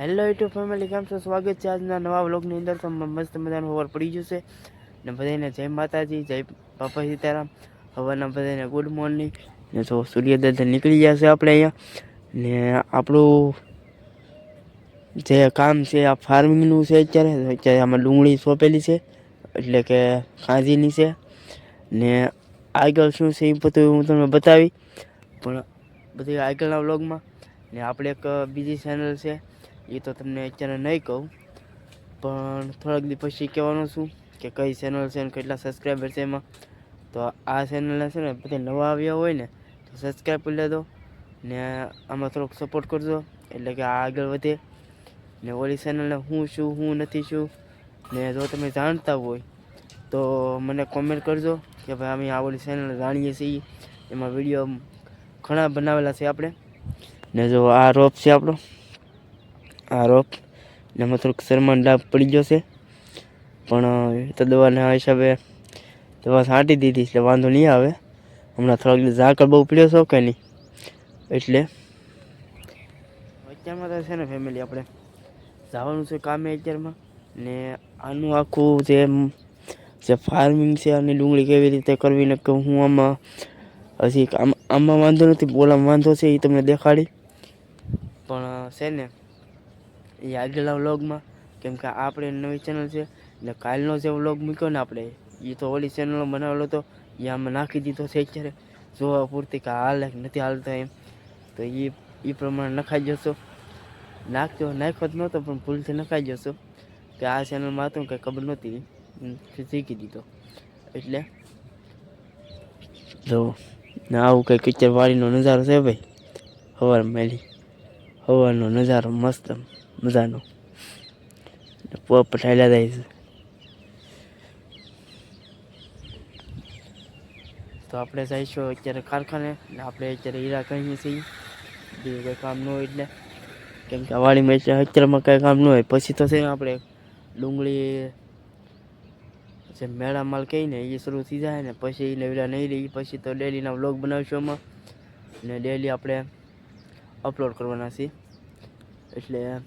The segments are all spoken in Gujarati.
હેલો યુટ્યુબ ફેમિલી, કેમ છો? સ્વાગત છે આજના નવા વ્લોગની અંદર. તો મસ્ત મજાનું ખબર પડી જશે ને બધાને જય માતાજી, જય બાપા સીતારામ. હવારના બધાને ગુડ મોર્નિંગ ને તો સૂર્યોદય નીકળી જશે આપણે અહીંયા ને આપણું જે કામ છે આ ફાર્મિંગનું છે. અત્યારે આમાં ડુંગળી સોંપેલી છે, એટલે કે કાંજીની છે ને આગળ શું છે એ બધું હું તમને બતાવી, પણ બધી આગળના વ્લોગમાં. ને આપણે એક બીજી ચેનલ છે, એ તો તમને અત્યારે નહીં કહું, પણ થોડાક દી પછી કહેવાનું છું કે કઈ ચેનલ છે અને કેટલા સબસ્ક્રાઈબર છે એમાં. તો આ ચેનલને છે ને બધા નવા આવ્યા હોય ને તો સબસ્ક્રાઈબ કરી લેજો ને આમાં થોડોક સપોર્ટ કરજો, એટલે કે આ આગળ વધે. ને ઓલી ચેનલને હું છું હું નથી છું ને જો તમે જાણતા હોય તો મને કોમેન્ટ કરજો કે ભાઈ અમે આ ઓલી ચેનલ જાણીએ છીએ, એમાં વિડીયો ઘણા બનાવેલા છે આપણે. ને જો આ રોપ છે આપણો, આ રોપ ને એમાં થોડુંક શરમાન ડાઘ પડી ગયો છે, પણ એ તો દવાના હિસાબે દવા છાંટી દીધી એટલે વાંધો નહીં આવે. હમણાં થોડાક ઝાકળ બહુ પીડ્યો છો કે નહીં, એટલે અત્યારમાં તો છે ને ફેમિલી આપણે જવાનું છે કામે અત્યારમાં. ને આનું આખું જે ફાર્મિંગ છે અને ડુંગળી કેવી રીતે કરવી ને હું આમાં હજી આમાં વાંધો નથી, બોલામાં વાંધો છે, એ તમને દેખાડી. પણ છે ને એ આગળના વ્લોગમાં, કેમ કે આપણે નવી ચેનલ છે ને કાલનો જે વ્લોગ મૂક્યો ને આપણે, એ તો ઓલી ચેનલનો બનાવેલો હતો, એ આમાં નાખી દીધો છે અત્યારે જોવા પૂરતી કે હાલ નથી હાલતા એમ. તો એ પ્રમાણે નખાઈ જશો, નાખ્યો જ નહોતો પણ ભૂલથી નખાઈ જશો કે આ ચેનલમાં હતું કંઈ ખબર નહોતી, શીખી દીધો. એટલે જો ને આવું કંઈ કિચર વાડીનો નજારો છે ભાઈ, સવારનો નજારો મસ્ત મજાનો. પોપ ઠાલ્યા જાય છે. તો આપણે જઈશું અત્યારે કારખાને, ને આપણે અત્યારે હીરા કહીએ છીએ, બીજું કંઈ કામ ન હોય એટલે. કેમ કે વાડીમાં એટલે અત્યારમાં કંઈ કામ ન હોય. પછી તો છે ને આપણે ડુંગળી જે મેળા માલ કહીને એ શરૂ થઈ જાય ને પછી એને વેલા નહીં રહી, પછી તો ડેલીના વ્લોગ બનાવીશું એમાં, ને ડેલી આપણે અપલોડ કરવાના છીએ. એટલે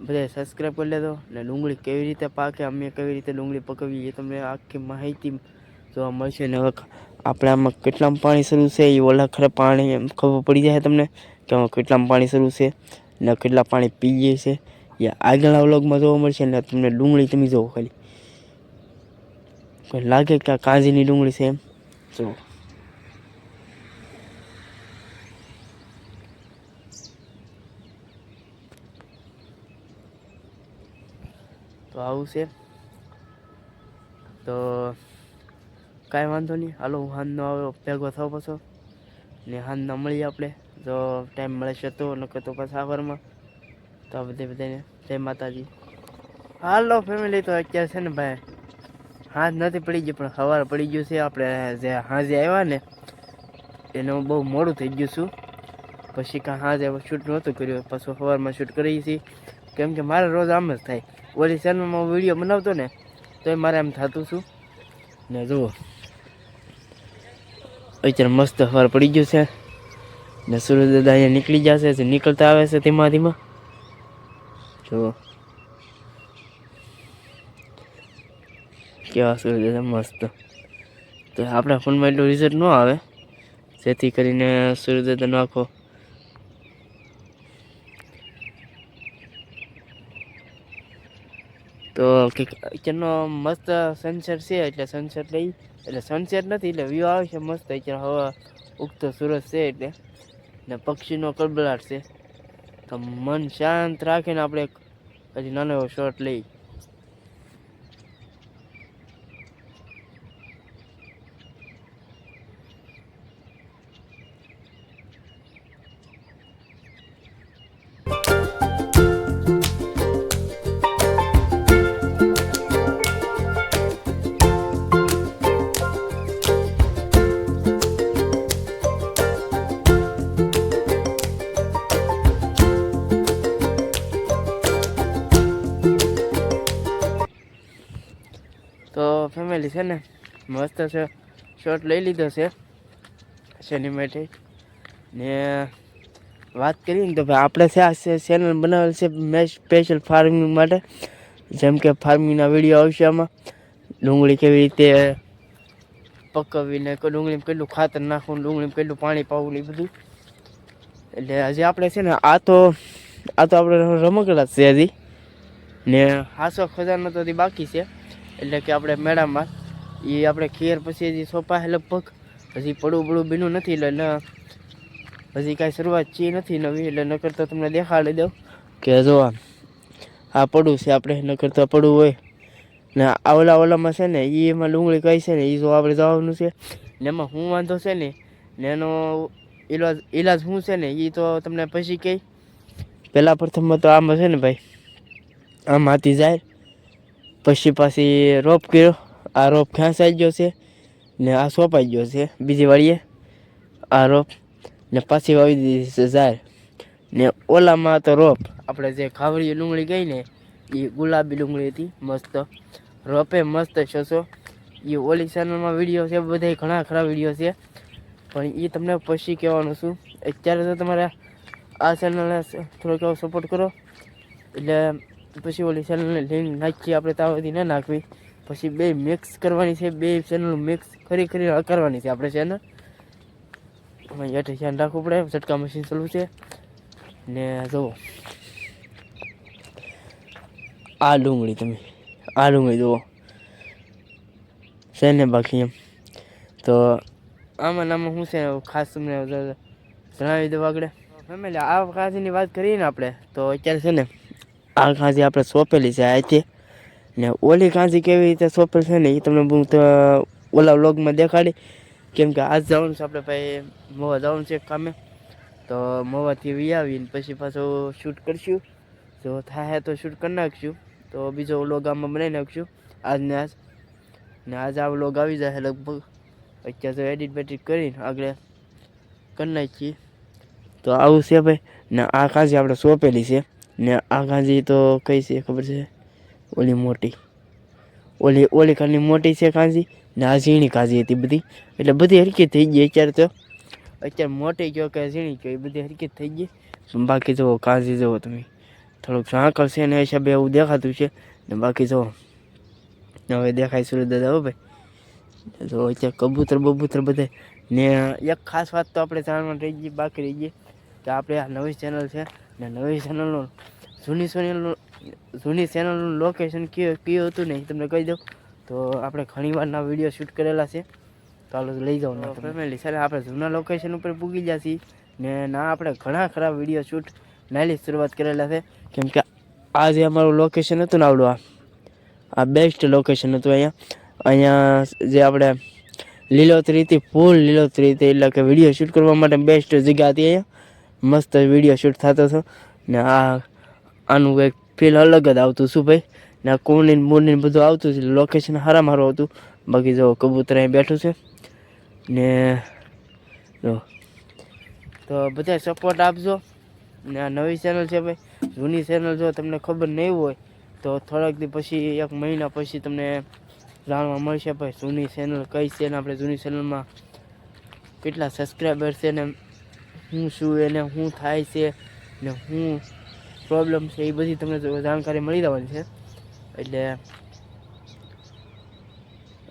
બધા સબસ્ક્રાઈબ કરી લેજો. ને ડુંગળી કેવી રીતે પાકે, અમે કેવી રીતે ડુંગળી પકવીએ એ તમને આખી માહિતી જોવા મળશે. ને હવે આપણે આમાં કેટલામાં પાણી શરૂ છે એ ઓલા ખરે પાણી એમ ખબર પડી જાય તમને કે આમાં કેટલામાં પાણી શરૂ છે ને કેટલા પાણી પીએ છે, એ આગળના વ્લોગમાં જોવા મળશે. ને તમને ડુંગળી તમે જોવો ખાલી કોઈ લાગે કે આ કાંજીની ડુંગળી છે એમ જુઓ. તો આવું છે. તો કાંઈ વાંધો નહીં, હાલો હું હાંજનો ભેગો થાવ પાછો, ને હાંજના મળીએ આપણે જો ટાઈમ મળે છે તો, નકર તો પાછા સવારમાં. તો આ બધાને જય માતાજી. હાલો ફેમિલી, તો અત્યારે છે ને ભાઈ હાથ નથી પડી ગયું પણ સવાર પડી ગયું છે. આપણે જે હાજે આવ્યા ને એનું બહુ મોડું થઈ ગયું છું, પછી કાં હાજે શૂટ નહોતું કર્યું, પાછું સવારમાં શૂટ કરીએ છીએ. કેમ કે મારે રોજ આમ જ થાય, ઓલી ચેનલમાં વિડીયો બનાવતો ને તો મારે એમ થતું છું. ને જુઓ અત્યારે મસ્ત સવાર પડી ગયું છે ને સૂરજ દાદા અહીંયા નીકળી જશે, નીકળતા આવે છે ધીમા ધીમા. જુઓ કેવા સૂરજ દાદા મસ્ત. તો આપણા ફોનમાં એટલું રિઝલ્ટ ન આવે, જેથી કરીને સૂરજ દાદાનો આખો તો અત્યારનો મસ્ત સનસેટ છે. એટલે સનસેટ લઈ એટલે સનસેટ નથી એટલે વ્યૂ આવે છે મસ્ત. અત્યારે હવા ઉગતો સૂરજ છે એટલે ને પક્ષીનો કલબલાટ છે, તો મન શાંત રાખીને આપણે હજી નાનો એવો શોટ લઈ. તો ફેમિલી છે ને મસ્ત છે, શોટ લઈ લીધો છે સિનેમેટિક. ને વાત કરીએ ને તો ભાઈ આપણે છે આ ચેનલ બનાવેલ છે મેં સ્પેશિયલ ફાર્મિંગ માટે. જેમ કે ફાર્મિંગના વિડીયો આવશે આમાં, ડુંગળી કેવી રીતે પકવીને ડુંગળીમાં કેટલું ખાતર નાખવું, ડુંગળીમાં કેટલું પાણી પાવું એ બધું. એટલે હજી આપણે છે ને આ તો આપણે રમકડા છે હજી, ને હાસો ખજાનો તો હજી બાકી છે. એટલે કે આપણે મેળામાં એ આપણે ખેર પછી હજી સોંપા લગભગ હજી પડું બીનું નથી. એટલે હજી કાંઈ શરૂઆત છે નથી નવી. એટલે નકર તો તમને દેખાડી દઉં કે જો આ પડું છે આપણે, નકર તો પડું હોય ને ઓલામાં છે ને એમાં ડુંગળી કઈ છે ને એ જો આપણે જવાનું છે ને. એમાં હું વાંધો છે ને એનો ઈલાજ શું છે ને એ તો તમને પછી કહી. પહેલાં પ્રથમમાં તો આમાં છે ને ભાઈ, આમ હાથી જાય પછી પાછી રોપ કર્યો, આ રોપ ખેંચાઈ ગયો છે ને આ સોંપાઈ ગયો છે બીજી વાળીએ આ રોપ, ને પાછી વાવી દીધી છે ઝાર. ને ઓલામાં તો રોપ આપણે જે ખાવડી ડુંગળી ગઈ ને એ ગુલાબી ડુંગળી હતી મસ્ત, રોપે મસ્ત છસો. એ ઓલી ચેનલમાં વિડીયો છે, બધા ઘણા ખરા વિડીયો છે, પણ એ તમને પછી કહેવાનું છું. અત્યારે તો તમારે આ ચેનલને થોડોક એવો સપોર્ટ કરો. એટલે પછી ઓલી ચેનલને લિંક નાખીએ આપણે તાવથી ન નાખવી, પછી બે મિક્સ કરવાની છે, બે ચેનલ મિક્સ કરી કરવાની છે આપણે ચેનલ. એટલે ધ્યાન રાખવું પડે. ઝટકા મશીન ચાલુ છે ને જુઓ આ ડુંગળી, તમે આ ડુંગળી જુઓ છે ને. બાકી એમ તો આમાં શું છે ખાસ તમને જણાવી દઉં આગળ ફેમિલી. આ કાંજીની વાત કરીએ ને આપણે તો અત્યારે છે ને આ કાંજી આપણે સોંપેલી છે અહીંથી, ને ઓલી કાંજી કેવી રીતે સોંપેલ છે ને એ તમને હું ઓલા વ્લોગમાં દેખાડી. કેમ કે આજ જવાનું છે આપણે ભાઈ મોવા જવાનું છે કામે, તો મોવાથી વી આવીને પછી પાછું શૂટ કરશું. જો થાય તો શૂટ કરી નાખશું, તો બીજો વ્લોગ આમાં બનાવી નાખશું આજને આજ. ને આજ આ વ્લોગ આવી જાય લગભગ. અત્યારે તો એડિટ બેડિટ કરીને આગળ કરી નાખીએ. તો આવું છે ભાઈ. ને આ કાંજી આપણે સોંપેલી છે, ને આ કાંજી તો કઈ છે ખબર છે? ઓલી મોટી, ઓલી કાંજી મોટી છે કાંજી, ને આ ઝીણી કાંજી હતી બધી. એટલે બધી હરકી થઈ ગઈ અત્યારે તો. અત્યારે મોટી કયો કે ઝીણી કયો એ બધી હરકી થઈ ગઈ. બાકી જુઓ કાંજી જુઓ તમે, થોડુંક ઝાંકળ છે ને હિસાબે એવું દેખાતું છે. ને બાકી જુઓ હવે દેખાય સુરત દાદા હો ભાઈ. તો અત્યારે કબૂતર બધે. ને એક ખાસ વાત તો આપણે જાણવા રહી ગઈ, બાકી રહી ગઈ કે આપણે આ નવી ચેનલ છે ને નવી ચેનલનું જૂની ચેનલનું લોકેશન કયું હતું ને એ તમને કહી દઉં. તો આપણે ઘણીવારના વિડીયો શૂટ કરેલા છે, ચાલો લઈ જાઓ ને ફેમિલી. સર આપણે જૂના લોકેશન ઉપર પૂગી ગયા છીએ ને ના આપણે ઘણા ખરા વિડીયો શૂટ નાની શરૂઆત કરેલા છે. કેમ કે આ જે અમારું લોકેશન હતું ને આવડું આ બેસ્ટ લોકેશન હતું. અહીંયા જે આપણે લીલોતરીથી ફૂલ લીલોતરી હતી, એટલે કે વિડીયો શૂટ કરવા માટે બેસ્ટ જગ્યા હતી. અહીંયા મસ્ત વિડીયો શૂટ થતો હતો ને આનું કંઈક ફીલ અલગ જ આવતું શું ભાઈ. ને કોની બોની બધું આવતું હતું, લોકેશન સારામાં સારું હતું. બાકી જો કબૂતર અહીં બેઠું છે ને જો, તો બધા સપોર્ટ આપજો. ને આ નવી ચેનલ છે ભાઈ. જૂની ચેનલ જો તમને ખબર નહીં હોય તો થોડાક દી પછી, 1 મહિના પછી તમને જાણવા મળશે ભાઈ જૂની ચેનલ કઈ છે ને આપણે જૂની ચેનલમાં કેટલા સબસ્ક્રાઈબર છે ને શું એને શું થાય છે ને શું પ્રોબ્લેમ છે એ બધી તમને જાણકારી મળી જવાની છે. એટલે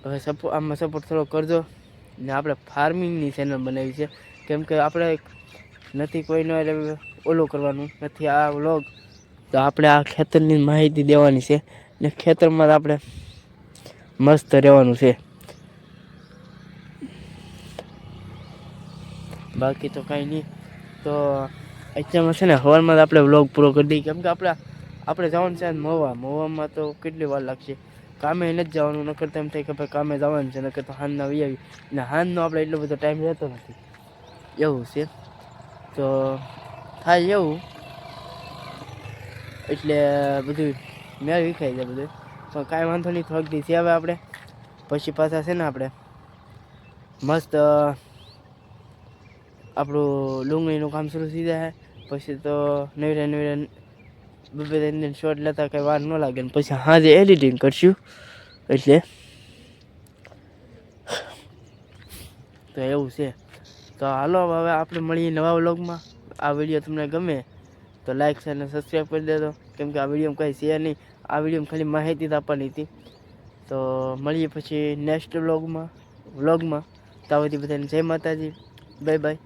હવે આમાં સપોર્ટ થોડો કરજો. ને આપણે ફાર્મિંગની ચેનલ બનાવી છે, કેમ કે આપણે નથી કોઈનો એટલે ઓલું કરવાનું નથી આ વ્લોગ, તો આપણે આ ખેતરની માહિતી દેવાની છે ને ખેતરમાં આપણે મસ્ત રહેવાનું છે. બાકી તો કાંઈ નહીં. તો અત્યારમાં છે ને હવારમાં આપણે વ્લોગ પૂરો કરી દઈએ, કેમ કે આપણે જવાનું છે મોવામાં તો કેટલી વાર લાગશે. કામે નથી જવાનું, નકર તો એમ થાય કે ભાઈ કામે જવાનું છે, નકર તો હાંજના વી આવી. ને હાંજનો આપણે એટલો બધો ટાઈમ રહેતો નથી, એવું છે. તો થાય એવું, એટલે બધું મેળ વિખાઈ જાય બધું. પણ કાંઈ વાંધો નહીં, થોડીક દી હવે આપણે પછી પાછા છે ને આપણે મસ્ત આપણું ડુંગળીનું કામ શરૂ થઈ જાય. પછી તો નવીરા બે શોર્ટ લેતા કંઈ વાર ન લાગે ને પછી સાંજે એડિટિંગ કરશું. એટલે તો એવું છે. તો હાલો હવે આપણે મળીએ નવા વ્લોગમાં. આ વિડીયો તમને ગમે તો લાઈક અને સબસ્ક્રાઈબ કરી દેજો, કેમ કે આ વિડીયોમાં કંઈ છે નહીં, આ વિડીયોમાં ખાલી માહિતી જ આપવાની હતી. તો મળીએ પછી નેક્સ્ટ વ્લોગમાં. ત્યાં સુધી બધાને જય માતાજી, બાય બાય.